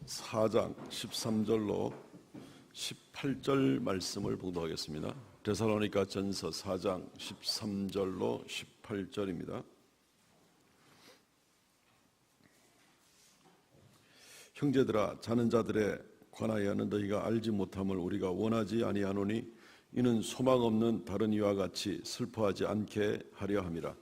4장 13절로 18절 말씀을 봉독하겠습니다. 데살로니가 전서 4장 13절로 18절입니다. 형제들아, 자는 자들에 관하여는 너희가 알지 못함을 우리가 원하지 아니하노니 이는 소망 없는 다른 이와 같이 슬퍼하지 않게 하려 함이라.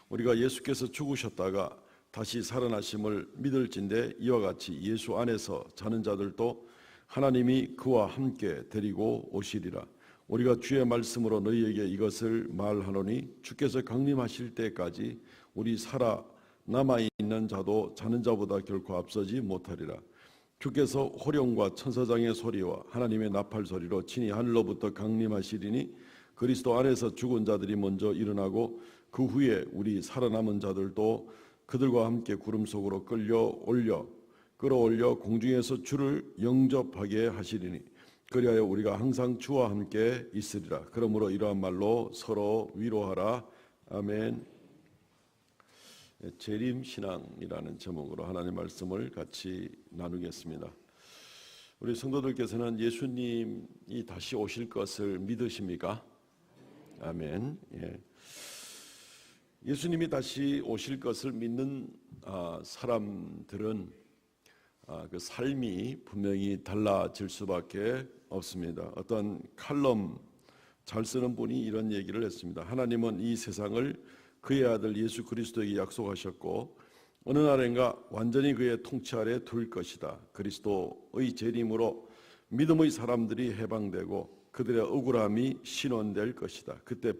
우리가 예수께서 죽으셨다가 다시 살아나심을 믿을진대 이와 같이 예수 안에서 자는 자들도 하나님이 그와 함께 데리고 오시리라. 우리가 주의 말씀으로 너희에게 이것을 말하노니 주께서 강림하실 때까지 우리 살아 남아있는 자도 자는 자보다 결코 앞서지 못하리라. 주께서 호령과 천사장의 소리와 하나님의 나팔 소리로 친히 하늘로부터 강림하시리니 그리스도 안에서 죽은 자들이 먼저 일어나고 그 후에 우리 살아남은 자들도 그들과 함께 구름 속으로 끌어올려 공중에서 주를 영접하게 하시리니 그리하여 우리가 항상 주와 함께 있으리라. 그러므로 이러한 말로 서로 위로하라. 아멘. 재림신앙이라는 제목으로 하나님의 말씀을 같이 나누겠습니다. 우리 성도들께서는 예수님이 다시 오실 것을 믿으십니까? 아멘. 예수님이 다시 오실 것을 믿는 사람들은 그 삶이 분명히 달라질 수밖에 없습니다. 어떤 칼럼 잘 쓰는 분이 이런 얘기를 했습니다. 하나님은 이 세상을 그의 아들 예수 그리스도에게 약속하셨고 어느 날인가 완전히 그의 통치 아래 둘 것이다. 그리스도의 재림으로 믿음의 사람들이 해방되고 그들의 억울함이 신원될 것이다. 그때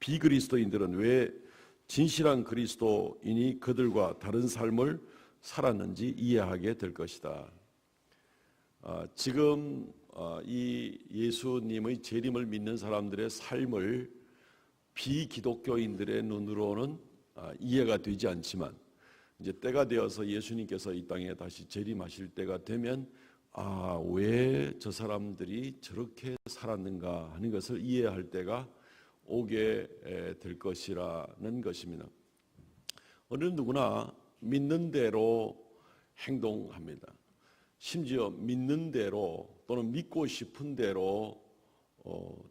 비그리스도인들은 왜 진실한 그리스도인이 그들과 다른 삶을 살았는지 이해하게 될 것이다. 지금 이 예수님의 재림을 믿는 사람들의 삶을 비기독교인들의 눈으로는 이해가 되지 않지만 이제 때가 되어서 예수님께서 이 땅에 다시 재림하실 때가 되면 왜 저 사람들이 저렇게 살았는가 하는 것을 이해할 때가 오게 될 것이라는 것입니다. 어느 누구나 믿는 대로 행동합니다. 심지어 믿는 대로 또는 믿고 싶은 대로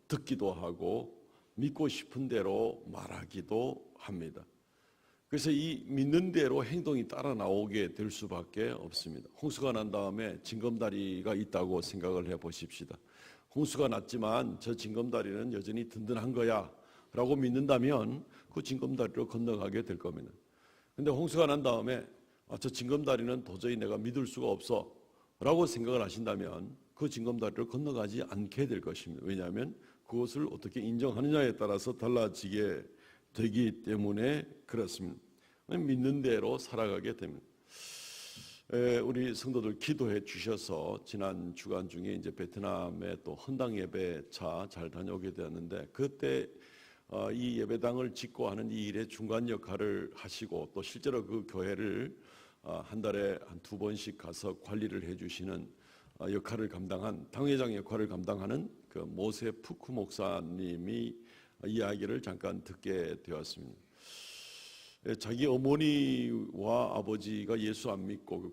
듣기도 하고 믿고 싶은 대로 말하기도 합니다. 그래서 이 믿는 대로 행동이 따라 나오게 될 수밖에 없습니다. 홍수가 난 다음에 징검다리가 있다고 생각을 해보십시다. 홍수가 났지만 저 징검다리는 여전히 든든한 거야 라고 믿는다면 그 징검다리로 건너가게 될 겁니다. 근데 홍수가 난 다음에 저 징검다리는 도저히 내가 믿을 수가 없어 라고 생각을 하신다면 그 징검다리를 건너가지 않게 될 것입니다. 왜냐하면 그것을 어떻게 인정하느냐에 따라서 달라지게 되기 때문에 그렇습니다. 믿는 대로 살아가게 됩니다. 우리 성도들 기도해 주셔서 지난 주간 중에 이제 베트남에 또 헌당 예배차 잘 다녀오게 되었는데 그때 이 예배당을 짓고 하는 이 일의 중간 역할을 하시고 또 실제로 그 교회를 한 달에 한 2번씩 가서 관리를 해주시는 역할을 감당한 당회장 역할을 감당하는 그 모세 푸쿠 목사님이 이야기를 잠깐 듣게 되었습니다. 자기 어머니와 아버지가 예수 안 믿고 그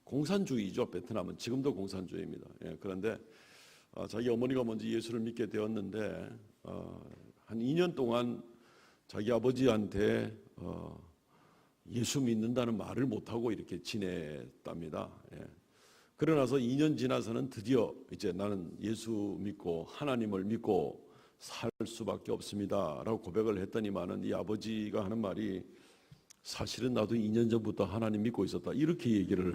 공산주의죠. 베트남은 지금도 공산주의입니다. 그런데 자기 어머니가 먼저 예수를 믿게 되었는데 한 2년 동안 자기 아버지한테 예수 믿는다는 말을 못하고 이렇게 지냈답니다. 그러나서 2년 지나서는 드디어 이제 나는 예수 믿고 하나님을 믿고 살 수밖에 없습니다 라고 고백을 했더니만은 이 아버지가 하는 말이 사실은 나도 2년 전부터 하나님 믿고 있었다 이렇게 얘기를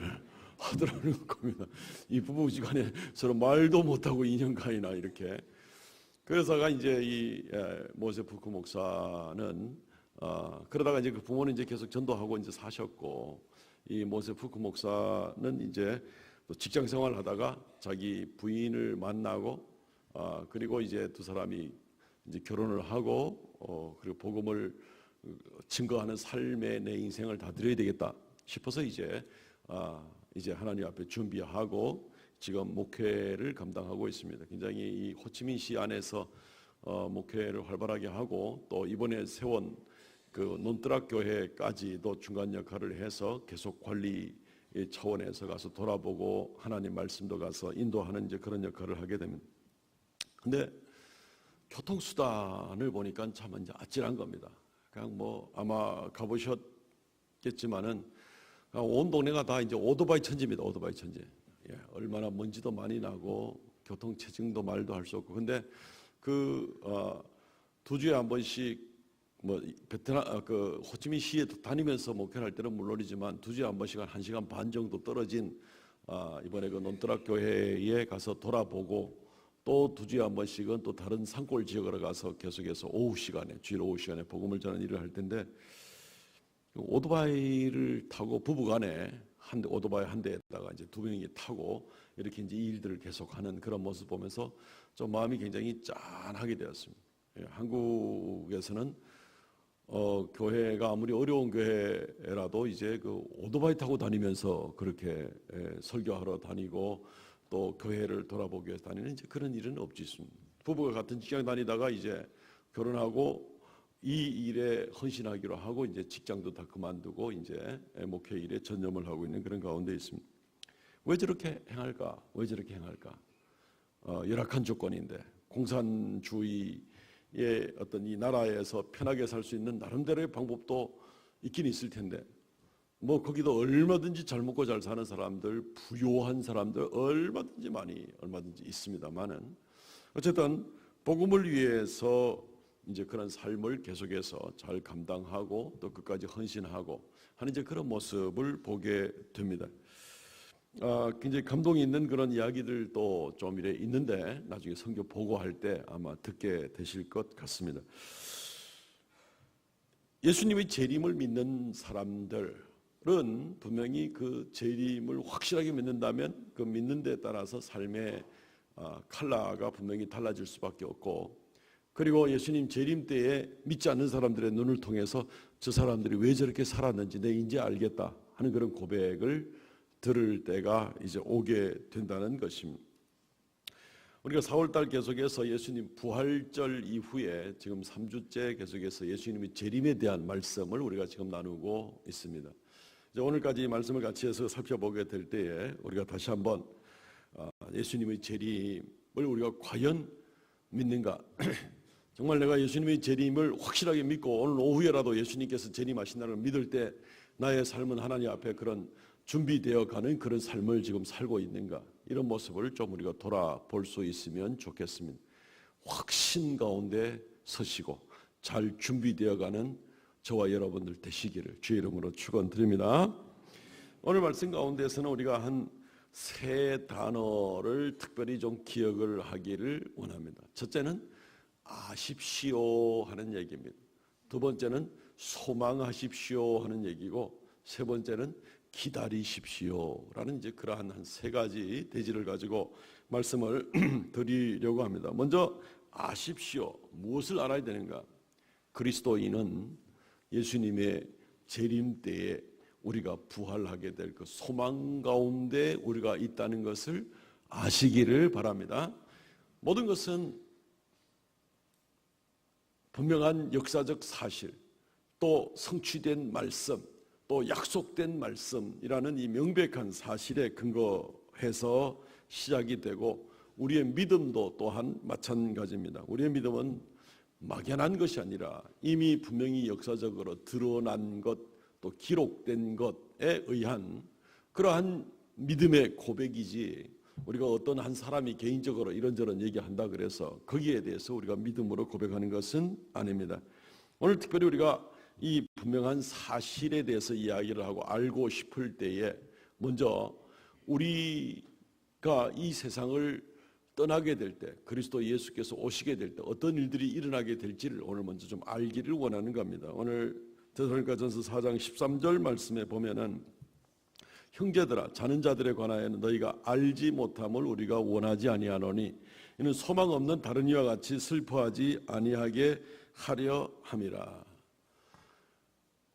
하더라는 겁니다. 이 부부지간에 서로 말도 못하고 2년간이나 이렇게. 그래서가 이제 이 모세 푸쿠 목사는 그러다가 이제 그 부모는 이제 계속 전도하고 이제 사셨고 이 모세 푸쿠 목사는 이제 또 직장 생활을 하다가 자기 부인을 만나고 그리고 이제 두 사람이 이제 결혼을 하고 그리고 복음을 증거하는 삶의 내 인생을 다 드려야 되겠다 싶어서 이제 하나님 앞에 준비하고 지금 목회를 감당하고 있습니다. 굉장히 이 호치민시 안에서 목회를 활발하게 하고 또 이번에 세운 그 논뜨락 교회까지도 중간 역할을 해서 계속 관리 이 차원에서 가서 돌아보고 하나님 말씀도 가서 인도하는 이제 그런 역할을 하게 됩니다. 근데 교통수단을 보니까 참 이제 아찔한 겁니다. 그냥 뭐 아마 가보셨겠지만은 온 동네가 다 이제 오토바이 천지입니다. 오토바이 천지. 예, 얼마나 먼지도 많이 나고 교통체증도 말도 할 수 없고. 근데 그 2주에 한 번씩 뭐 베트남 그 호치민시에 다니면서 목회를 할 때는 물론이지만 2주에 한 번씩 한 1시간 반 정도 떨어진 이번에 그 논두락 교회에 가서 돌아보고 또 2주에 한 번씩은 또 다른 산골 지역으로 가서 계속해서 오후 시간에 주일 오후 시간에 복음을 전하는 일을 할 텐데 오토바이를 타고 부부간에 오토바이 한 대에다가 이제 2명이 타고 이렇게 이제 이 일들을 계속하는 그런 모습 보면서 좀 마음이 굉장히 짠하게 되었습니다. 예, 한국에서는 교회가 아무리 어려운 교회라도 이제 그 오토바이 타고 다니면서 그렇게 설교하러 다니고 또 교회를 돌아보기 위해서 다니는 이제 그런 일은 없지 있습니다. 부부가 같은 직장 다니다가 이제 결혼하고 이 일에 헌신하기로 하고 이제 직장도 다 그만두고 이제 목회 일에 전념을 하고 있는 그런 가운데 있습니다. 왜 저렇게 행할까? 왜 저렇게 행할까? 열악한 조건인데 공산주의의 어떤 이 나라에서 편하게 살 수 있는 나름대로의 방법도 있긴 있을 텐데 뭐 거기도 얼마든지 잘 먹고 잘 사는 사람들, 부유한 사람들 얼마든지 있습니다만은 어쨌든 복음을 위해서 이제 그런 삶을 계속해서 잘 감당하고 또 끝까지 헌신하고 하는 이제 그런 모습을 보게 됩니다. 굉장히 감동이 있는 그런 이야기들도 좀 이래 있는데 나중에 선교 보고할 때 아마 듣게 되실 것 같습니다. 예수님의 재림을 믿는 사람들은 분명히 그 재림을 확실하게 믿는다면 그 믿는 데 따라서 삶의 컬러가 분명히 달라질 수밖에 없고 그리고 예수님 재림 때에 믿지 않는 사람들의 눈을 통해서 저 사람들이 왜 저렇게 살았는지 내 이제 알겠다 하는 그런 고백을 들을 때가 이제 오게 된다는 것입니다. 우리가 4월달 계속해서 예수님 부활절 이후에 지금 3주째 계속해서 예수님의 재림에 대한 말씀을 우리가 지금 나누고 있습니다. 이제 오늘까지 이 말씀을 같이 해서 살펴보게 될 때에 우리가 다시 한번 예수님의 재림을 우리가 과연 믿는가? 정말 내가 예수님의 재림을 확실하게 믿고 오늘 오후에라도 예수님께서 재림하신다는 걸 믿을 때 나의 삶은 하나님 앞에 그런 준비되어 가는 그런 삶을 지금 살고 있는가? 이런 모습을 좀 우리가 돌아볼 수 있으면 좋겠습니다. 확신 가운데 서시고 잘 준비되어 가는 저와 여러분들 되시기를 주의 이름으로 축원드립니다. 오늘 말씀 가운데서는 우리가 한 세 단어를 특별히 좀 기억을 하기를 원합니다. 첫째는 아십시오 하는 얘기입니다. 두 번째는 소망하십시오 하는 얘기고 세 번째는 기다리십시오라는 이제 그러한 한 세 가지 대지를 가지고 말씀을 드리려고 합니다. 먼저 아십시오. 무엇을 알아야 되는가? 그리스도인은 예수님의 재림 때에 우리가 부활하게 될 그 소망 가운데 우리가 있다는 것을 아시기를 바랍니다. 모든 것은 분명한 역사적 사실, 또 성취된 말씀, 또 약속된 말씀이라는 이 명백한 사실에 근거해서 시작이 되고 우리의 믿음도 또한 마찬가지입니다. 우리의 믿음은 막연한 것이 아니라 이미 분명히 역사적으로 드러난 것, 또 기록된 것에 의한 그러한 믿음의 고백이지 우리가 어떤 한 사람이 개인적으로 이런저런 얘기한다 그래서 거기에 대해서 우리가 믿음으로 고백하는 것은 아닙니다. 오늘 특별히 우리가 이 분명한 사실에 대해서 이야기를 하고 알고 싶을 때에 먼저 우리가 이 세상을 떠나게 될 때 그리스도 예수께서 오시게 될 때 어떤 일들이 일어나게 될지를 오늘 먼저 좀 알기를 원하는 겁니다. 오늘 데살로니가전서 4장 13절 말씀에 보면은 형제들아 자는 자들에 관하여는 너희가 알지 못함을 우리가 원하지 아니하노니 이는 소망 없는 다른 이와 같이 슬퍼하지 아니하게 하려 함이라.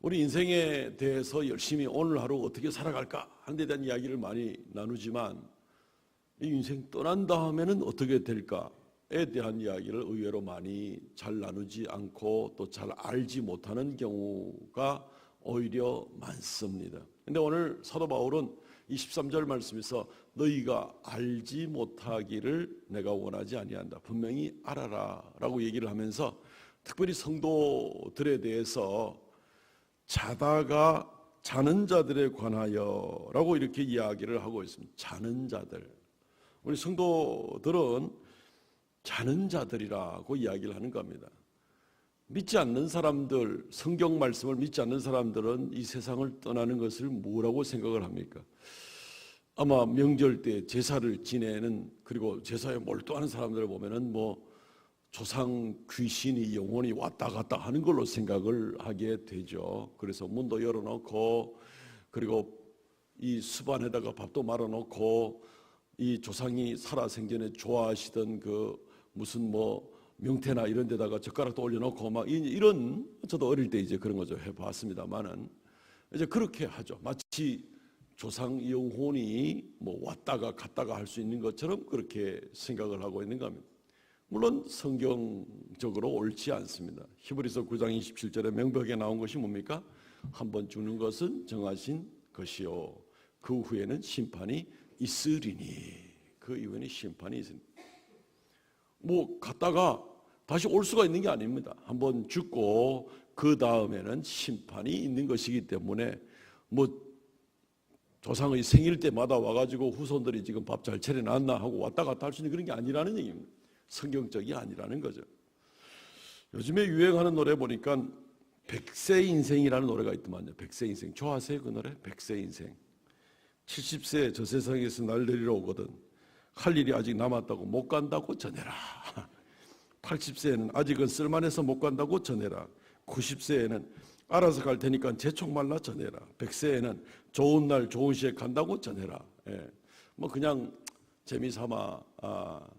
우리 인생에 대해서 열심히 오늘 하루 어떻게 살아갈까 하는 데 대한 이야기를 많이 나누지만 이 인생 떠난 다음에는 어떻게 될까에 대한 이야기를 의외로 많이 잘 나누지 않고 또 잘 알지 못하는 경우가 오히려 많습니다. 그런데 오늘 사도 바울은 이 13절 말씀에서 너희가 알지 못하기를 내가 원하지 아니한다. 분명히 알아라 라고 얘기를 하면서 특별히 성도들에 대해서 자다가 자는 자들에 관하여 라고 이렇게 이야기를 하고 있습니다. 자는 자들. 우리 성도들은 자는 자들이라고 이야기를 하는 겁니다. 믿지 않는 사람들, 성경 말씀을 믿지 않는 사람들은 이 세상을 떠나는 것을 뭐라고 생각을 합니까? 아마 명절 때 제사를 지내는, 그리고 제사에 몰두하는 사람들을 보면은 뭐 조상 귀신이 영혼이 왔다 갔다 하는 걸로 생각을 하게 되죠. 그래서 문도 열어놓고, 그리고 이 수반에다가 밥도 말아놓고, 이 조상이 살아생전에 좋아하시던 그 무슨 뭐 명태나 이런 데다가 젓가락도 올려놓고 막 이런, 저도 어릴 때 이제 그런 거 좀 해봤습니다만은 이제 그렇게 하죠. 마치 조상 영혼이 뭐 왔다가 갔다가 할 수 있는 것처럼 그렇게 생각을 하고 있는 겁니다. 물론 성경적으로 옳지 않습니다. 히브리서 9장 27절에 명백하게 나온 것이 뭡니까? 한번 죽는 것은 정하신 것이요 그 후에는 심판이 있으리니. 그 이후에는 심판이 있으니. 뭐 갔다가 다시 올 수가 있는 게 아닙니다. 한번 죽고 그 다음에는 심판이 있는 것이기 때문에 뭐 조상의 생일 때마다 와가지고 후손들이 지금 밥 잘 차려놨나 하고 왔다 갔다 할 수 있는 그런 게 아니라는 얘기입니다. 성경적이 아니라는 거죠. 요즘에 유행하는 노래 보니까 백세 인생이라는 노래가 있더만요. 백세 인생 좋아하세요? 그 노래? 백세 인생. 70세 저 세상에서 날 데리러 오거든 할 일이 아직 남았다고 못 간다고 전해라. 80세에는 아직은 쓸만해서 못 간다고 전해라. 90세에는 알아서 갈 테니까 재촉 말라 전해라. 100세에는 좋은 날 좋은 시에 간다고 전해라. 예. 뭐 그냥 재미삼아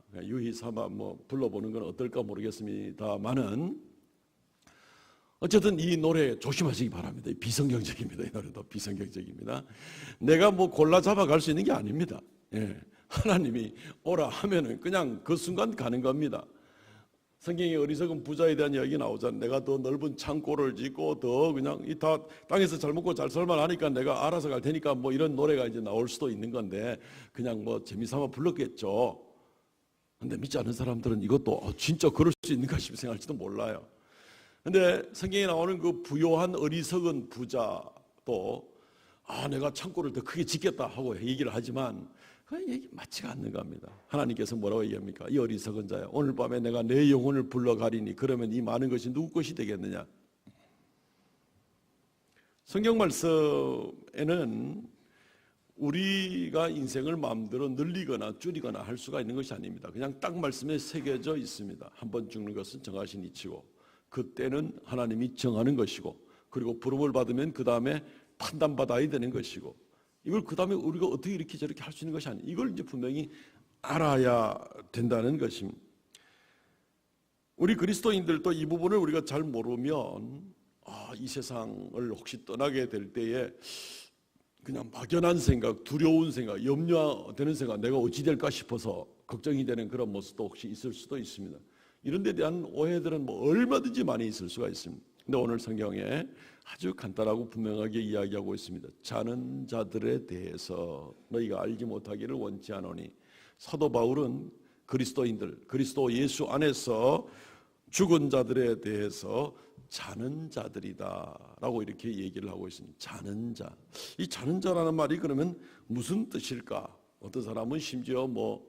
그냥 유희삼아 뭐 불러보는 건 어떨까 모르겠습니다만은 어쨌든 이 노래 조심하시기 바랍니다. 비성경적입니다. 이 노래도 비성경적입니다. 내가 뭐 골라 잡아갈 수 있는 게 아닙니다. 예. 하나님이 오라 하면은 그냥 그 순간 가는 겁니다. 성경에 어리석은 부자에 대한 이야기 나오잖아요. 내가 더 넓은 창고를 짓고 더 그냥 이 다 땅에서 잘 먹고 잘 살만 하니까 내가 알아서 갈 테니까 뭐 이런 노래가 이제 나올 수도 있는 건데 그냥 뭐 재미삼아 불렀겠죠. 근데 믿지 않는 사람들은 이것도 진짜 그럴 수 있는가 싶어 생각할지도 몰라요. 근데 성경에 나오는 그 부요한 어리석은 부자도 내가 창고를 더 크게 짓겠다 하고 얘기를 하지만 그 얘기 맞지가 않는 겁니다. 하나님께서 뭐라고 얘기합니까? 이 어리석은 자야, 오늘 밤에 내가 내 영혼을 불러가리니 그러면 이 많은 것이 누구 것이 되겠느냐? 성경 말씀에는 우리가 인생을 마음대로 늘리거나 줄이거나 할 수가 있는 것이 아닙니다. 그냥 딱 말씀에 새겨져 있습니다. 한번 죽는 것은 정하신 이치고 그때는 하나님이 정하는 것이고 그리고 부름을 받으면 그 다음에 판단받아야 되는 것이고 이걸 그 다음에 우리가 어떻게 이렇게 저렇게 할 수 있는 것이 아니에요. 이걸 이제 분명히 알아야 된다는 것입니다. 우리 그리스도인들도 이 부분을 우리가 잘 모르면 이 세상을 혹시 떠나게 될 때에 그냥 막연한 생각, 두려운 생각, 염려되는 생각, 내가 어찌 될까 싶어서 걱정이 되는 그런 모습도 혹시 있을 수도 있습니다. 이런 데 대한 오해들은 뭐 얼마든지 많이 있을 수가 있습니다. 근데 오늘 성경에 아주 간단하고 분명하게 이야기하고 있습니다. 자는 자들에 대해서 너희가 알지 못하기를 원치 않으니. 사도 바울은 그리스도인들, 그리스도 예수 안에서 죽은 자들에 대해서 자는 자들이다 라고 이렇게 얘기를 하고 있습니다. 자는 자. 이 자는 자라는 말이 그러면 무슨 뜻일까? 어떤 사람은 심지어 뭐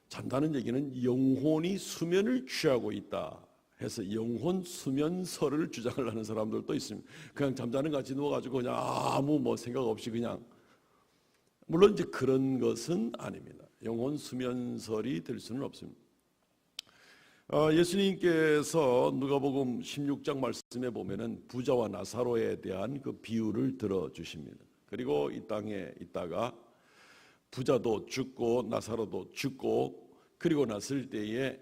잔다는 얘기는 영혼이 수면을 취하고 있다 해서 영혼 수면설을 주장을 하는 사람들도 있습니다. 그냥 잠자는 같이 누워가지고 그냥 아무 뭐 생각 없이 그냥, 물론 이제 그런 것은 아닙니다. 영혼 수면설이 될 수는 없습니다. 예수님께서 누가복음 16장 말씀에 보면은 부자와 나사로에 대한 그 비유를 들어주십니다. 그리고 이 땅에 있다가 부자도 죽고 나사로도 죽고 그리고 났을 때에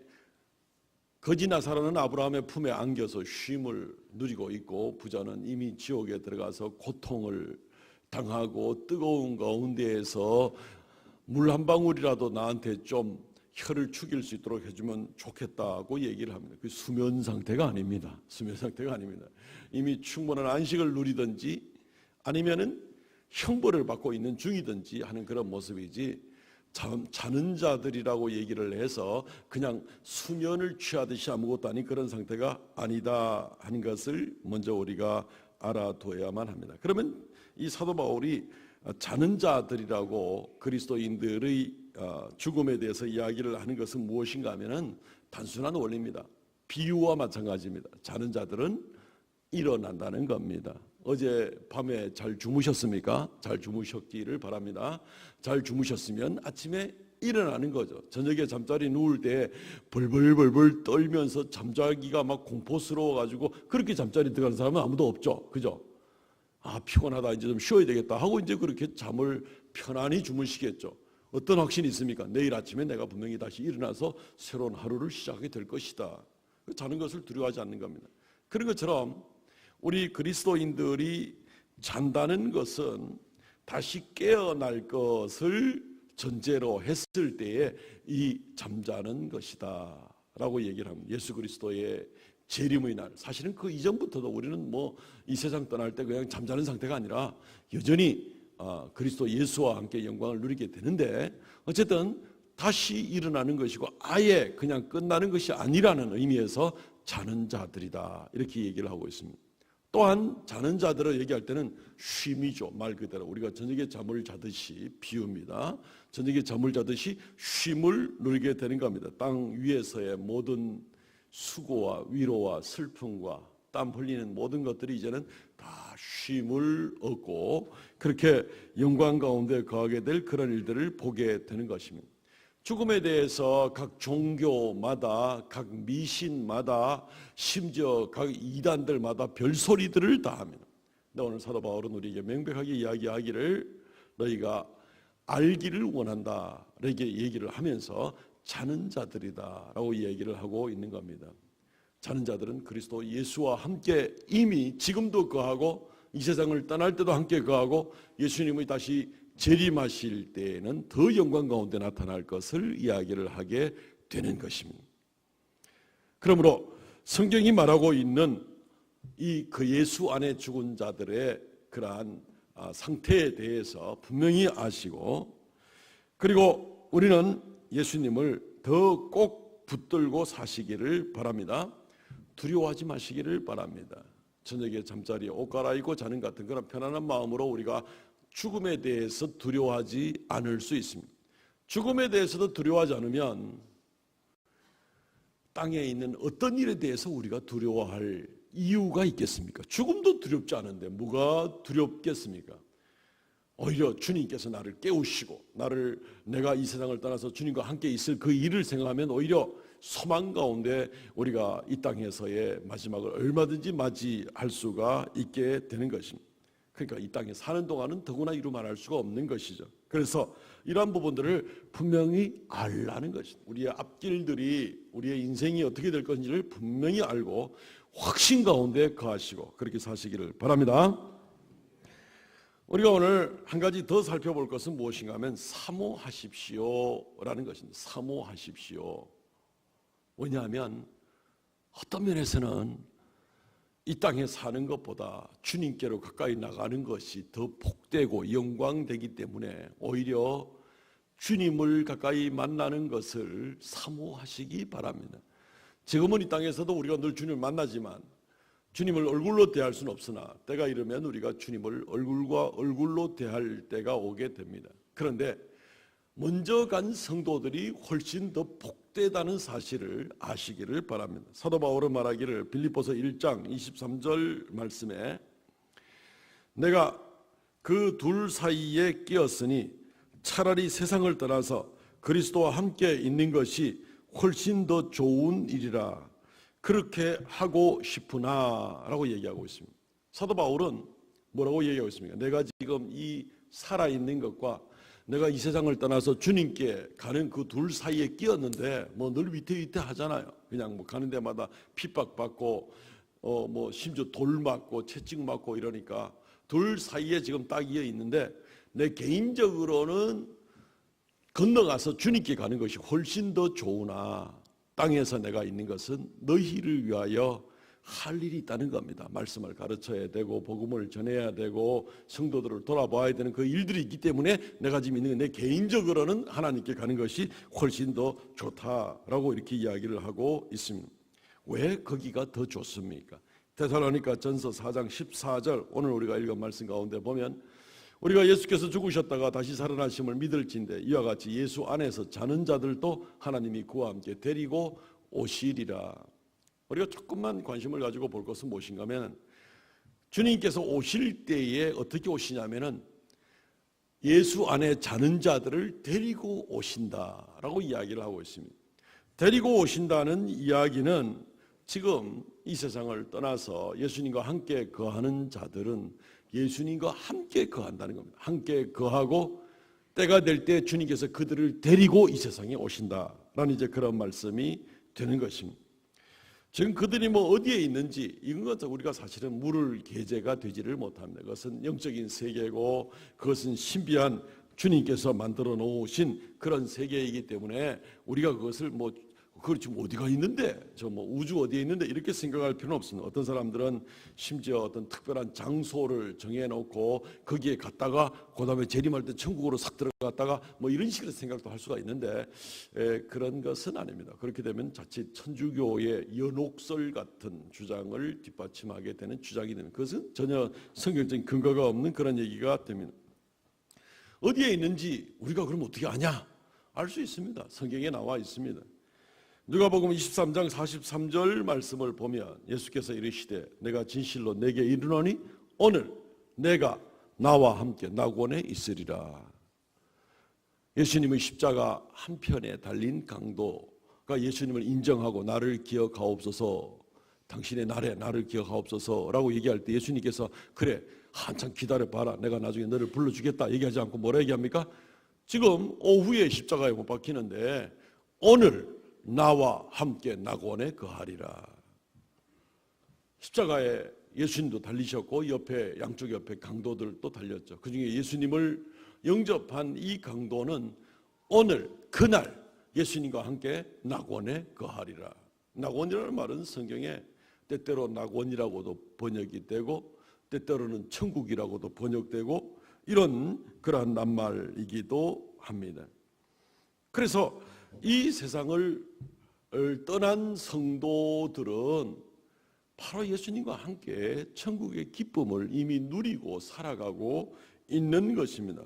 거지 나사로는 아브라함의 품에 안겨서 쉼을 누리고 있고 부자는 이미 지옥에 들어가서 고통을 당하고 뜨거운 가운데에서 물 한 방울이라도 나한테 좀 혀를 죽일 수 있도록 해주면 좋겠다고 얘기를 합니다. 그 수면 상태가 아닙니다. 수면 상태가 아닙니다. 이미 충분한 안식을 누리든지 아니면은 형벌을 받고 있는 중이든지 하는 그런 모습이지, 자는 자들이라고 얘기를 해서 그냥 수면을 취하듯이 아무것도 아닌 그런 상태가 아니다 하는 것을 먼저 우리가 알아둬야만 합니다. 그러면 이 사도 바울이 자는 자들이라고 그리스도인들의 죽음에 대해서 이야기를 하는 것은 무엇인가 하면은 단순한 원리입니다. 비유와 마찬가지입니다. 자는 자들은 일어난다는 겁니다. 어제 밤에 잘 주무셨습니까? 잘 주무셨기를 바랍니다. 잘 주무셨으면 아침에 일어나는 거죠. 저녁에 잠자리 누울 때 벌벌벌벌 떨면서 잠자기가 막 공포스러워 가지고 그렇게 잠자리 들어가는 사람은 아무도 없죠. 그죠? 아, 피곤하다, 이제 좀 쉬어야 되겠다 하고 이제 그렇게 잠을 편안히 주무시겠죠. 어떤 확신이 있습니까? 내일 아침에 내가 분명히 다시 일어나서 새로운 하루를 시작하게 될 것이다. 자는 것을 두려워하지 않는 겁니다. 그런 것처럼 우리 그리스도인들이 잔다는 것은 다시 깨어날 것을 전제로 했을 때에 이 잠자는 것이다 라고 얘기를 합니다. 예수 그리스도의 재림의 날, 사실은 그 이전부터도 우리는 뭐 이 세상 떠날 때 그냥 잠자는 상태가 아니라 여전히 그리스도 예수와 함께 영광을 누리게 되는데, 어쨌든 다시 일어나는 것이고 아예 그냥 끝나는 것이 아니라는 의미에서 자는 자들이다 이렇게 얘기를 하고 있습니다. 또한 자는 자들을 얘기할 때는 쉼이죠. 말 그대로 우리가 저녁에 잠을 자듯이 비유입니다. 저녁에 잠을 자듯이 쉼을 누리게 되는 겁니다. 땅 위에서의 모든 수고와 위로와 슬픔과 땀 흘리는 모든 것들이 이제는 다 쉼을 얻고 그렇게 영광 가운데 거하게 될 그런 일들을 보게 되는 것입니다. 죽음에 대해서 각 종교마다, 각 미신마다, 심지어 각 이단들마다 별소리들을 다 합니다. 근데 오늘 사도 바울은 우리에게 명백하게 이야기하기를 너희가 알기를 원한다 이렇게 얘기를 하면서 자는 자들이다 라고 얘기를 하고 있는 겁니다. 자는 자들은 그리스도 예수와 함께 이미 지금도 거하고 이 세상을 떠날 때도 함께 거하고 예수님이 다시 재림하실 때에는 더 영광 가운데 나타날 것을 이야기를 하게 되는 것입니다. 그러므로 성경이 말하고 있는 이 그 예수 안에 죽은 자들의 그러한 상태에 대해서 분명히 아시고, 그리고 우리는 예수님을 더 꼭 붙들고 사시기를 바랍니다. 두려워하지 마시기를 바랍니다. 저녁에 잠자리에 옷 갈아입고 자는 같은 그런 편안한 마음으로 우리가 죽음에 대해서 두려워하지 않을 수 있습니다. 죽음에 대해서도 두려워하지 않으면 땅에 있는 어떤 일에 대해서 우리가 두려워할 이유가 있겠습니까? 죽음도 두렵지 않은데 뭐가 두렵겠습니까? 오히려 주님께서 나를 깨우시고 내가 이 세상을 떠나서 주님과 함께 있을 그 일을 생각하면 오히려 소망 가운데 우리가 이 땅에서의 마지막을 얼마든지 맞이할 수가 있게 되는 것입니다. 그러니까 이 땅에 사는 동안은 더구나 이루 말할 수가 없는 것이죠. 그래서 이러한 부분들을 분명히 알라는 것입니다. 우리의 앞길들이, 우리의 인생이 어떻게 될 것인지를 분명히 알고 확신 가운데 거하시고 그렇게 사시기를 바랍니다. 우리가 오늘 한 가지 더 살펴볼 것은 무엇인가 하면 사모하십시오라는 것입니다. 사모하십시오. 왜냐하면 어떤 면에서는 이 땅에 사는 것보다 주님께로 가까이 나가는 것이 더 복되고 영광되기 때문에 오히려 주님을 가까이 만나는 것을 사모하시기 바랍니다. 지금은 이 땅에서도 우리가 늘 주님을 만나지만 주님을 얼굴로 대할 수는 없으나 때가 이르면 우리가 주님을 얼굴과 얼굴로 대할 때가 오게 됩니다. 그런데 먼저 간 성도들이 훨씬 더 복되다는 사실을 아시기를 바랍니다. 사도 바울은 말하기를 빌립보서 1장 23절 말씀에 내가 그 둘 사이에 끼었으니 차라리 세상을 떠나서 그리스도와 함께 있는 것이 훨씬 더 좋은 일이라 그렇게 하고 싶으나 라고 얘기하고 있습니다. 사도 바울은 뭐라고 얘기하고 있습니까? 내가 지금 이 살아있는 것과 내가 이 세상을 떠나서 주님께 가는 그 둘 사이에 끼었는데 뭐 늘 위태위태 하잖아요. 그냥 뭐 가는 데마다 핍박받고 뭐 심지어 돌 맞고 채찍 맞고 이러니까 둘 사이에 지금 딱 이어 있는데 내 개인적으로는 건너가서 주님께 가는 것이 훨씬 더 좋으나 땅에서 내가 있는 것은 너희를 위하여 할 일이 있다는 겁니다. 말씀을 가르쳐야 되고 복음을 전해야 되고 성도들을 돌아봐야 되는 그 일들이 있기 때문에 내가 지금 있는 내 개인적으로는 하나님께 가는 것이 훨씬 더 좋다라고 이렇게 이야기를 하고 있습니다. 왜 거기가 더 좋습니까? 데살로니가 전서 4장 14절 오늘 우리가 읽은 말씀 가운데 보면 우리가 예수께서 죽으셨다가 다시 살아나심을 믿을진대 이와 같이 예수 안에서 자는 자들도 하나님이 그와 함께 데리고 오시리라. 우리가 조금만 관심을 가지고 볼 것은 무엇인가 하면 주님께서 오실 때에 어떻게 오시냐면은 예수 안에 자는 자들을 데리고 오신다라고 이야기를 하고 있습니다. 데리고 오신다는 이야기는 지금 이 세상을 떠나서 예수님과 함께 거하는 자들은 예수님과 함께 거한다는 겁니다. 함께 거하고 때가 될 때 주님께서 그들을 데리고 이 세상에 오신다라는 이제 그런 말씀이 되는 것입니다. 지금 그들이 뭐 어디에 있는지 이건 우리가 사실은 물을 계제가 되지를 못합니다. 그것은 영적인 세계고 그것은 신비한 주님께서 만들어 놓으신 그런 세계이기 때문에 우리가 그것을 뭐 그걸 지금 어디가 있는데 저 뭐 우주 어디에 있는데 이렇게 생각할 필요는 없습니다. 어떤 사람들은 심지어 어떤 특별한 장소를 정해놓고 거기에 갔다가 그다음에 재림할 때 천국으로 싹 들어갔다가 뭐 이런 식으로 생각도 할 수가 있는데 그런 것은 아닙니다. 그렇게 되면 자칫 천주교의 연옥설 같은 주장을 뒷받침하게 되는 주장이 되는 그것은 전혀 성경적인 근거가 없는 그런 얘기가 됩니다. 어디에 있는지 우리가 그럼 어떻게 아냐? 알 수 있습니다. 성경에 나와 있습니다. 누가복음 23장 43절 말씀을 보면 예수께서 이르시되 내가 진실로 내게 이르노니 오늘 내가 나와 함께 낙원에 있으리라. 예수님의 십자가 한편에 달린 강도가 예수님을 인정하고 나를 기억하옵소서, 당신의 날에 나를 기억하옵소서라고 얘기할 때 예수님께서 그래 한참 기다려봐라 내가 나중에 너를 불러주겠다 얘기하지 않고 뭐라 얘기합니까? 지금 오후에 십자가에 못 박히는데 오늘 나와 함께 낙원에 거하리라. 십자가에 예수님도 달리셨고 옆에 양쪽 옆에 강도들도 달렸죠. 그중에 예수님을 영접한 이 강도는 오늘 그날 예수님과 함께 낙원에 거하리라. 낙원이라는 말은 성경에 때때로 낙원이라고도 번역이 되고 때때로는 천국이라고도 번역되고 이런 그러한 낱말이기도 합니다. 그래서 이 세상을 떠난 성도들은 바로 예수님과 함께 천국의 기쁨을 이미 누리고 살아가고 있는 것입니다.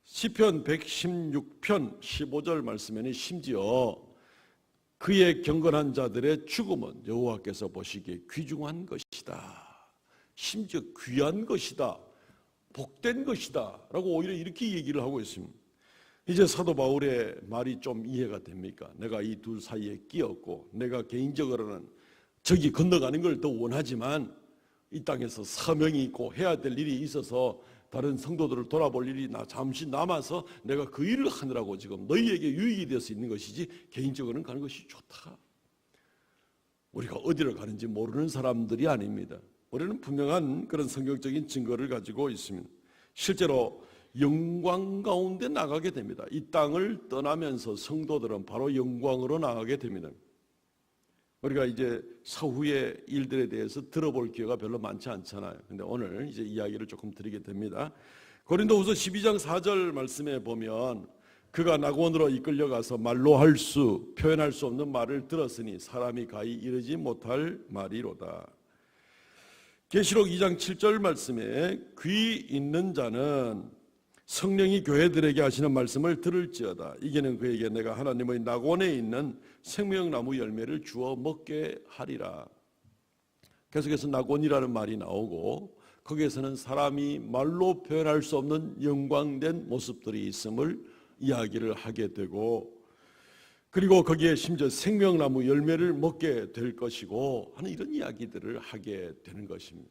시편 116편 15절 말씀에는 심지어 그의 경건한 자들의 죽음은 여호와께서 보시기에 귀중한 것이다. 심지어 귀한 것이다. 복된 것이다. 라고 오히려 이렇게 얘기를 하고 있습니다. 이제 사도 바울의 말이 좀 이해가 됩니까? 내가 이 둘 사이에 끼었고 내가 개인적으로는 저기 건너가는 걸 더 원하지만 이 땅에서 사명이 있고 해야 될 일이 있어서 다른 성도들을 돌아볼 일이 잠시 남아서 내가 그 일을 하느라고 지금 너희에게 유익이 되어 있는 것이지 개인적으로는 가는 것이 좋다. 우리가 어디를 가는지 모르는 사람들이 아닙니다. 우리는 분명한 그런 성경적인 증거를 가지고 있습니다. 실제로 영광 가운데 나가게 됩니다. 이 땅을 떠나면서 성도들은 바로 영광으로 나가게 됩니다. 우리가 이제 사후의 일들에 대해서 들어볼 기회가 별로 많지 않잖아요. 근데 오늘 이제 이야기를 조금 드리게 됩니다. 고린도후서 12장 4절 말씀에 보면 그가 낙원으로 이끌려가서 말로 표현할 수 없는 말을 들었으니 사람이 가히 이르지 못할 말이로다. 계시록 2장 7절 말씀에 귀 있는 자는 성령이 교회들에게 하시는 말씀을 들을지어다. 이게는 그에게 내가 하나님의 낙원에 있는 생명나무 열매를 주어 먹게 하리라. 계속해서 낙원이라는 말이 나오고 거기에서는 사람이 말로 표현할 수 없는 영광된 모습들이 있음을 이야기를 하게 되고 그리고 거기에 심지어 생명나무 열매를 먹게 될 것이고 하는 이런 이야기들을 하게 되는 것입니다.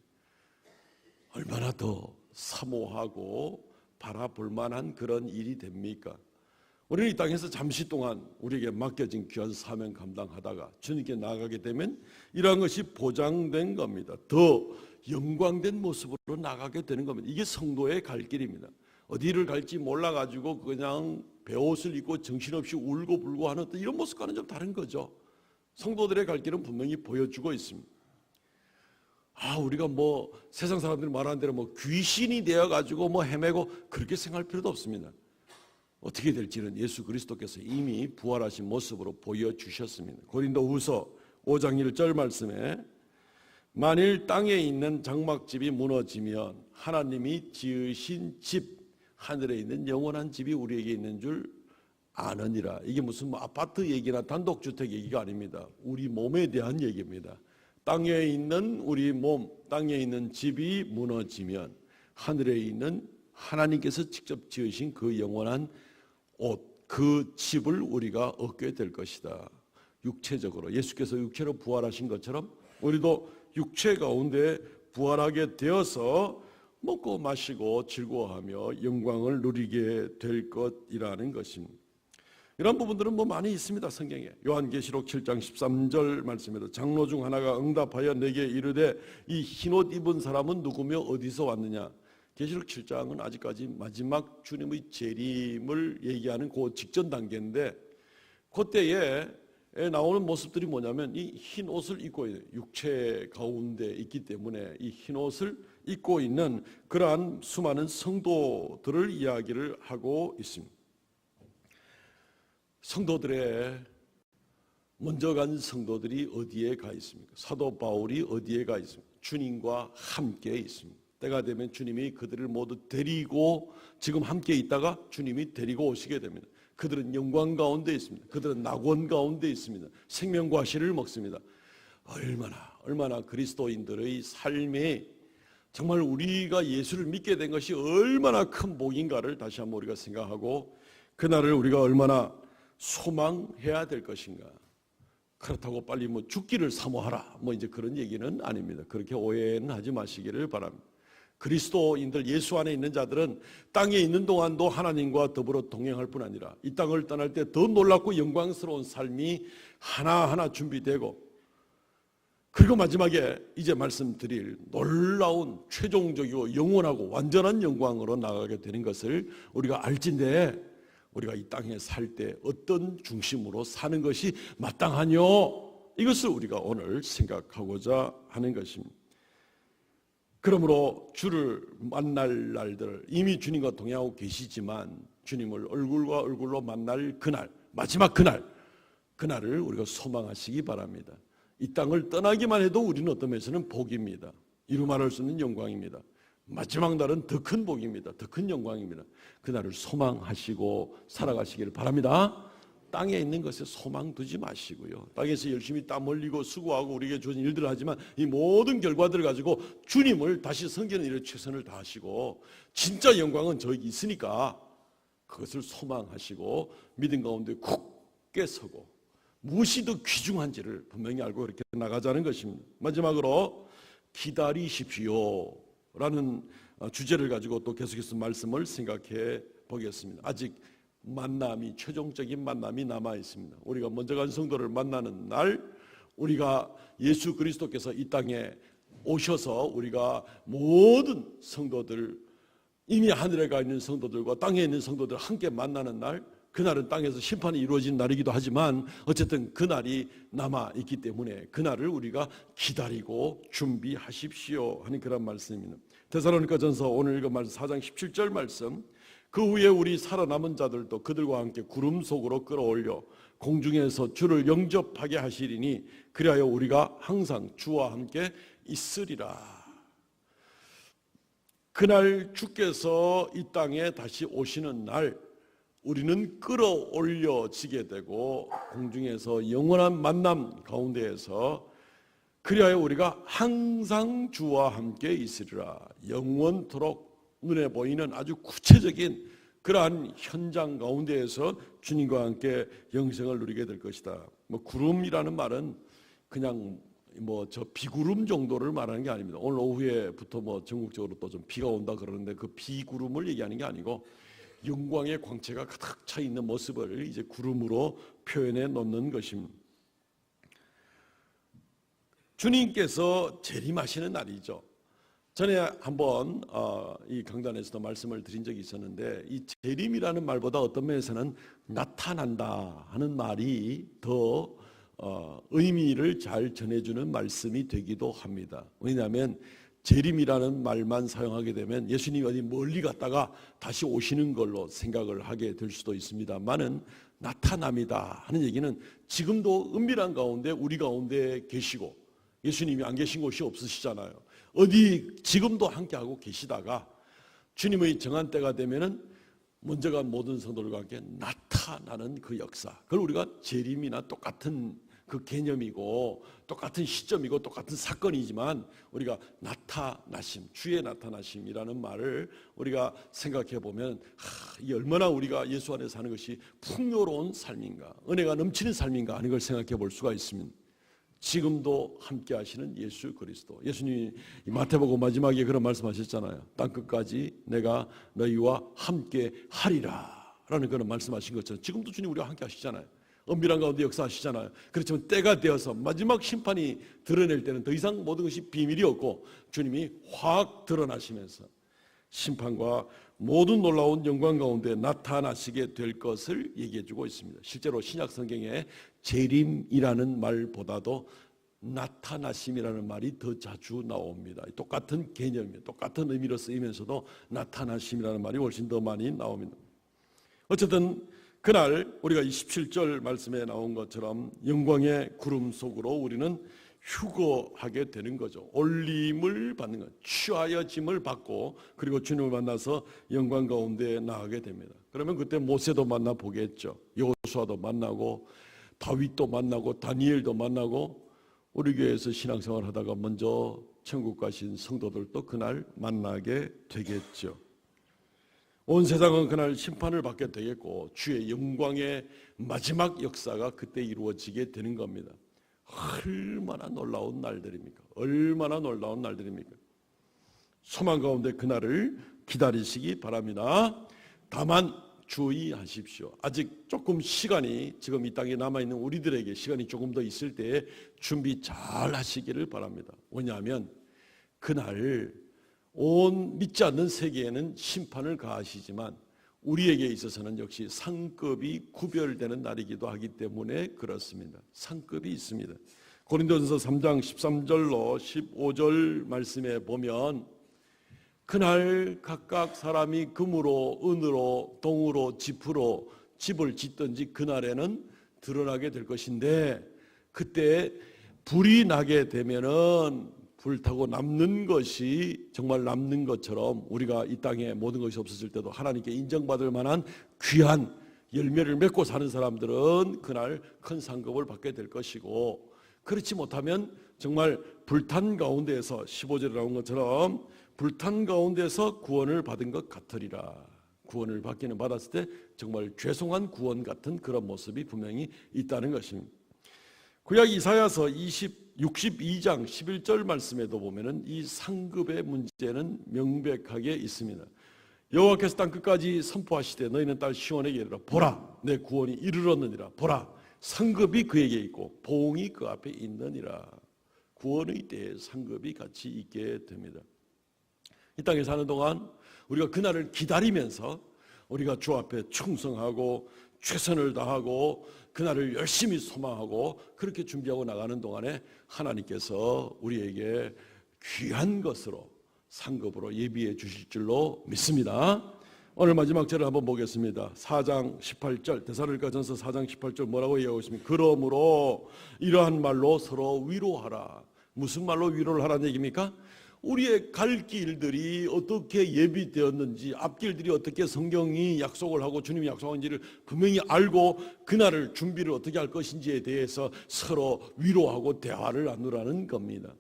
얼마나 더 사모하고 바라볼 만한 그런 일이 됩니까? 우리는 이 땅에서 잠시 동안 우리에게 맡겨진 귀한 사명 감당하다가 주님께 나아가게 되면 이러한 것이 보장된 겁니다. 더 영광된 모습으로 나가게 되는 겁니다. 이게 성도의 갈 길입니다. 어디를 갈지 몰라가지고 그냥 베옷을 입고 정신없이 울고 불고 하는 이런 모습과는 좀 다른 거죠. 성도들의 갈 길은 분명히 보여주고 있습니다. 우리가 뭐 세상 사람들이 말하는 대로 뭐 귀신이 되어가지고 뭐 헤매고 그렇게 생각할 필요도 없습니다. 어떻게 될지는 예수 그리스도께서 이미 부활하신 모습으로 보여주셨습니다. 고린도후서 5장 1절 말씀에 만일 땅에 있는 장막집이 무너지면 하나님이 지으신 집, 하늘에 있는 영원한 집이 우리에게 있는 줄 아느니라. 이게 무슨 뭐 아파트 얘기나 단독주택 얘기가 아닙니다. 우리 몸에 대한 얘기입니다. 땅에 있는 우리 몸, 땅에 있는 집이 무너지면 하늘에 있는 하나님께서 직접 지으신 그 영원한 옷, 그 집을 우리가 얻게 될 것이다. 육체적으로 예수께서 육체로 부활하신 것처럼 우리도 육체 가운데 부활하게 되어서 먹고 마시고 즐거워하며 영광을 누리게 될 것이라는 것입니다. 이런 부분들은 뭐 많이 있습니다. 성경에. 요한계시록 7장 13절 말씀에도 장로 중 하나가 응답하여 내게 이르되 이 흰옷 입은 사람은 누구며 어디서 왔느냐. 계시록 7장은 아직까지 마지막 주님의 재림을 얘기하는 그 직전 단계인데 그때에 나오는 모습들이 뭐냐면 이 흰 옷을 입고 있는 육체 가운데 있기 때문에 이 흰 옷을 입고 있는 그러한 수많은 성도들을 이야기를 하고 있습니다. 성도들의 먼저 간 성도들이 어디에 가 있습니까? 사도 바울이 어디에 가 있습니까? 주님과 함께 있습니다. 때가 되면 주님이 그들을 모두 데리고 지금 함께 있다가 주님이 데리고 오시게 됩니다. 그들은 영광 가운데 있습니다. 그들은 낙원 가운데 있습니다. 생명과실을 먹습니다. 얼마나 그리스도인들의 삶에 정말 우리가 예수를 믿게 된 것이 얼마나 큰 복인가를 다시 한번 우리가 생각하고 그날을 우리가 얼마나 소망해야 될 것인가. 그렇다고 빨리 뭐 죽기를 사모하라 뭐 이제 그런 얘기는 아닙니다. 그렇게 오해는 하지 마시기를 바랍니다. 그리스도인들 예수 안에 있는 자들은 땅에 있는 동안도 하나님과 더불어 동행할 뿐 아니라 이 땅을 떠날 때 더 놀랍고 영광스러운 삶이 하나하나 준비되고 그리고 마지막에 이제 말씀드릴 놀라운 최종적이고 영원하고 완전한 영광으로 나가게 되는 것을 우리가 알진대 우리가 이 땅에 살 때 어떤 중심으로 사는 것이 마땅하뇨? 이것을 우리가 오늘 생각하고자 하는 것입니다. 그러므로 주를 만날 날들 이미 주님과 동행하고 계시지만 주님을 얼굴과 얼굴로 만날 그날 마지막 그날을 우리가 소망하시기 바랍니다. 이 땅을 떠나기만 해도 우리는 어떤 면에서는 복입니다. 이루 말할 수 없는 영광입니다. 마지막 날은 더 큰 복입니다. 더 큰 영광입니다. 그날을 소망하시고 살아가시기를 바랍니다. 땅에 있는 것에 소망 두지 마시고요. 땅에서 열심히 땀 흘리고 수고하고 우리에게 주어진 일들을 하지만 이 모든 결과들을 가지고 주님을 다시 섬기는 일에 최선을 다하시고 진짜 영광은 저기 있으니까 그것을 소망하시고 믿음 가운데 굳게 서고 무엇이 더 귀중한지를 분명히 알고 그렇게 나가자는 것입니다. 마지막으로 기다리십시오 라는 주제를 가지고 또 계속해서 말씀을 생각해 보겠습니다. 아직 만남이 최종적인 만남이 남아 있습니다. 우리가 먼저 간 성도를 만나는 날 우리가 예수 그리스도께서 이 땅에 오셔서 우리가 모든 성도들 이미 하늘에 가 있는 성도들과 땅에 있는 성도들 함께 만나는 날 그날은 땅에서 심판이 이루어진 날이기도 하지만 어쨌든 그날이 남아 있기 때문에 그날을 우리가 기다리고 준비하십시오 하는 그런 말씀입니다. 데살로니가전서 오늘 읽은 말씀 4장 17절 말씀 그 후에 우리 살아남은 자들도 그들과 함께 구름 속으로 끌어올려 공중에서 주를 영접하게 하시리니 그리하여 우리가 항상 주와 함께 있으리라. 그날 주께서 이 땅에 다시 오시는 날 우리는 끌어올려지게 되고 공중에서 영원한 만남 가운데에서 그리하여 우리가 항상 주와 함께 있으리라. 영원토록 눈에 보이는 아주 구체적인 그러한 현장 가운데에서 주님과 함께 영생을 누리게 될 것이다. 뭐 구름이라는 말은 그냥 뭐 저 비구름 정도를 말하는 게 아닙니다. 오늘 오후에부터 뭐 전국적으로 또 좀 비가 온다 그러는데 그 비구름을 얘기하는 게 아니고 영광의 광채가 가득 차 있는 모습을 이제 구름으로 표현해 놓는 것입니다. 주님께서 재림하시는 날이죠. 전에 한번 이 강단에서도 말씀을 드린 적이 있었는데 이 재림이라는 말보다 어떤 면에서는 나타난다 하는 말이 더 의미를 잘 전해주는 말씀이 되기도 합니다. 왜냐하면 재림이라는 말만 사용하게 되면 예수님이 어디 멀리 갔다가 다시 오시는 걸로 생각을 하게 될 수도 있습니다만은 나타남이다 하는 얘기는 지금도 은밀한 가운데 우리 가운데 계시고 예수님이 안 계신 곳이 없으시잖아요. 어디 지금도 함께하고 계시다가 주님의 정한 때가 되면은 먼저 간 모든 성도들과 함께 나타나는 그 역사, 그걸 우리가 재림이나 똑같은 그 개념이고 똑같은 시점이고 똑같은 사건이지만 우리가 나타나심, 주의 나타나심이라는 말을 우리가 생각해 보면 이 얼마나 우리가 예수 안에 사는 것이 풍요로운 삶인가, 은혜가 넘치는 삶인가 하는 걸 생각해 볼 수가 있습니다. 지금도 함께 하시는 예수 그리스도, 예수님이 마태복음 마지막에 그런 말씀하셨잖아요. 땅끝까지 내가 너희와 함께 하리라 라는 그런 말씀하신 것처럼 지금도 주님 우리와 함께 하시잖아요. 은밀한 가운데 역사하시잖아요. 그렇지만 때가 되어서 마지막 심판이 드러낼 때는 더 이상 모든 것이 비밀이 없고 주님이 확 드러나시면서 심판과 모든 놀라운 영광 가운데 나타나시게 될 것을 얘기해 주고 있습니다. 실제로 신약 성경에 재림이라는 말보다도 나타나심이라는 말이 더 자주 나옵니다. 똑같은 개념이에요. 똑같은 의미로 쓰이면서도 나타나심이라는 말이 훨씬 더 많이 나옵니다. 어쨌든 그날 우리가 27절 말씀에 나온 것처럼 영광의 구름 속으로 우리는 휴거하게 되는 거죠. 올림을 받는 것, 취하여짐을 받고 그리고 주님을 만나서 영광 가운데 나가게 됩니다. 그러면 그때 모세도 만나 보겠죠. 여호수아도 만나고 다윗도 만나고 다니엘도 만나고 우리 교회에서 신앙생활 하다가 먼저 천국 가신 성도들도 그날 만나게 되겠죠. 온 세상은 그날 심판을 받게 되겠고 주의 영광의 마지막 역사가 그때 이루어지게 되는 겁니다. 얼마나 놀라운 날들입니까? 얼마나 놀라운 날들입니까? 소망 가운데 그날을 기다리시기 바랍니다. 다만 주의하십시오. 아직 조금 시간이 지금 이 땅에 남아있는 우리들에게 시간이 조금 더 있을 때에 준비 잘 하시기를 바랍니다. 왜냐하면 그날 온 믿지 않는 세계에는 심판을 가하시지만 우리에게 있어서는 역시 상급이 구별되는 날이기도 하기 때문에 그렇습니다. 상급이 있습니다. 고린도전서 3장 13절로 15절 말씀에 보면 그날 각각 사람이 금으로 은으로 동으로 지프로 집을 짓든지 그날에는 드러나게 될 것인데 그때 불이 나게 되면은 불타고 남는 것이 정말 남는 것처럼 우리가 이 땅에 모든 것이 없어질 때도 하나님께 인정받을 만한 귀한 열매를 맺고 사는 사람들은 그날 큰 상급을 받게 될 것이고 그렇지 못하면 정말 불탄 가운데에서 15절에 나온 것처럼 불탄 가운데서 구원을 받은 것 같으리라. 구원을 받기는 받았을 때 정말 죄송한 구원 같은 그런 모습이 분명히 있다는 것입니다. 구약 이사야서 62장 11절 말씀에도 보면은 이 상급의 문제는 명백하게 있습니다. 여호와께서 땅 끝까지 선포하시되 너희는 딸 시온에게 이르라. 보라 내 구원이 이르렀느니라. 보라 상급이 그에게 있고 보응이 그 앞에 있느니라. 구원의 때에 상급이 같이 있게 됩니다. 이 땅에 사는 동안 우리가 그날을 기다리면서 우리가 주 앞에 충성하고 최선을 다하고 그날을 열심히 소망하고 그렇게 준비하고 나가는 동안에 하나님께서 우리에게 귀한 것으로 상급으로 예비해 주실 줄로 믿습니다. 오늘 마지막 절을 한번 보겠습니다. 4장 18절 데살로니가전서 4장 18절 뭐라고 얘기하고 있습니까? 그러므로 이러한 말로 서로 위로하라. 무슨 말로 위로를 하라는 얘기입니까? 우리의 갈 길들이 어떻게 예비되었는지 앞길들이 어떻게 성경이 약속을 하고 주님이 약속한지를 분명히 알고 그날을 준비를 어떻게 할 것인지에 대해서 서로 위로하고 대화를 나누라는 겁니다.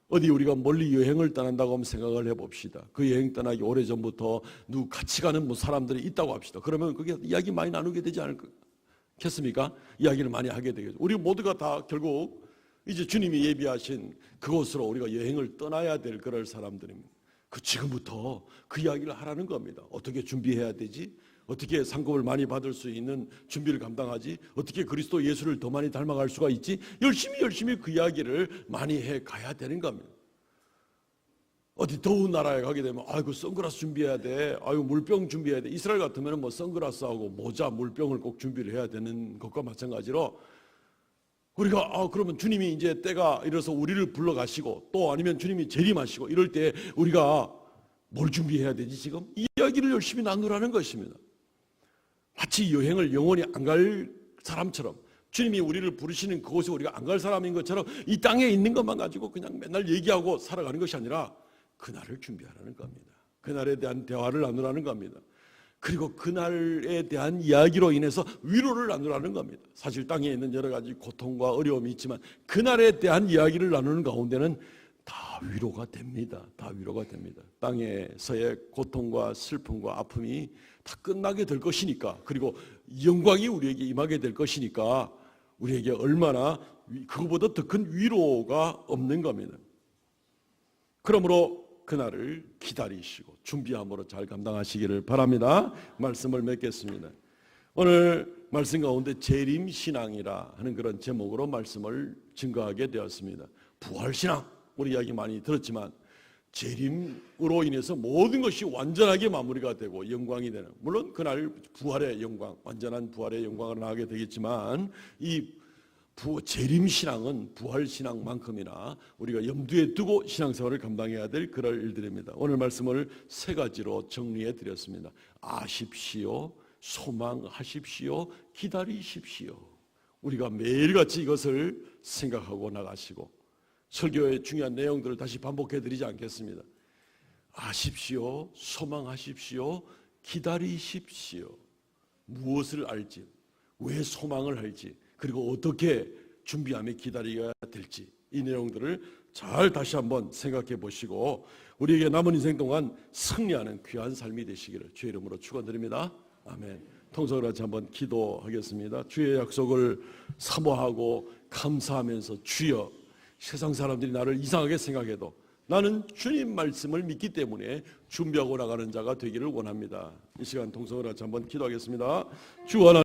어디 우리가 멀리 여행을 떠난다고 하면 생각을 해봅시다. 그 여행 떠나기 오래전부터 누구 같이 가는 사람들이 있다고 합시다. 그러면 그게 이야기 많이 나누게 되지 않겠습니까? 이야기를 많이 하게 되겠죠. 우리 모두가 다 결국 이제 주님이 예비하신 그곳으로 우리가 여행을 떠나야 될 그럴 사람들입니다. 그 지금부터 그 이야기를 하라는 겁니다. 어떻게 준비해야 되지? 어떻게 상급을 많이 받을 수 있는 준비를 감당하지? 어떻게 그리스도 예수를 더 많이 닮아갈 수가 있지? 열심히 그 이야기를 많이 해 가야 되는 겁니다. 어디 더운 나라에 가게 되면 아이고 선글라스 준비해야 돼. 아이고 물병 준비해야 돼. 이스라엘 같으면 뭐 선글라스하고 모자, 물병을 꼭 준비를 해야 되는 것과 마찬가지로 우리가 그러면 주님이 이제 때가 이래서 우리를 불러가시고 또 아니면 주님이 재림하시고 이럴 때 우리가 뭘 준비해야 되지? 지금 이야기를 열심히 나누라는 것입니다. 마치 여행을 영원히 안 갈 사람처럼 주님이 우리를 부르시는 그곳에 우리가 안 갈 사람인 것처럼 이 땅에 있는 것만 가지고 그냥 맨날 얘기하고 살아가는 것이 아니라 그날을 준비하라는 겁니다. 그날에 대한 대화를 나누라는 겁니다. 그리고 그날에 대한 이야기로 인해서 위로를 나누라는 겁니다. 사실 땅에 있는 여러 가지 고통과 어려움이 있지만 그날에 대한 이야기를 나누는 가운데는 다 위로가 됩니다. 다 위로가 됩니다. 땅에서의 고통과 슬픔과 아픔이 다 끝나게 될 것이니까, 그리고 영광이 우리에게 임하게 될 것이니까 우리에게 얼마나 그거보다 더 큰 위로가 없는 겁니다. 그러므로 그날을 기다리시고 준비함으로 잘 감당하시기를 바랍니다. 말씀을 맺겠습니다. 오늘 말씀 가운데 재림신앙이라 하는 그런 제목으로 말씀을 증거하게 되었습니다. 부활신앙, 우리 이야기 많이 들었지만 재림으로 인해서 모든 것이 완전하게 마무리가 되고 영광이 되는, 물론 그날 부활의 영광, 완전한 부활의 영광을 나가게 되겠지만 이 재림신앙은 부활신앙만큼이나 우리가 염두에 두고 신앙생활을 감당해야 될 그럴 일들입니다. 오늘 말씀을 세 가지로 정리해 드렸습니다. 아십시오, 소망하십시오, 기다리십시오. 우리가 매일같이 이것을 생각하고 나가시고, 설교의 중요한 내용들을 다시 반복해 드리지 않겠습니다. 아십시오, 소망하십시오, 기다리십시오. 무엇을 알지, 왜 소망을 할지, 그리고 어떻게 준비하며 기다려야 될지, 이 내용들을 잘 다시 한번 생각해 보시고 우리에게 남은 인생 동안 승리하는 귀한 삶이 되시기를 주의 이름으로 축원드립니다. 아멘. 통성으로 같이 한번 기도하겠습니다. 주의 약속을 사모하고 감사하면서, 주여, 세상 사람들이 나를 이상하게 생각해도 나는 주님 말씀을 믿기 때문에 준비하고 나가는 자가 되기를 원합니다. 이 시간 통성으로 같이 한번 기도하겠습니다. 주 하나님,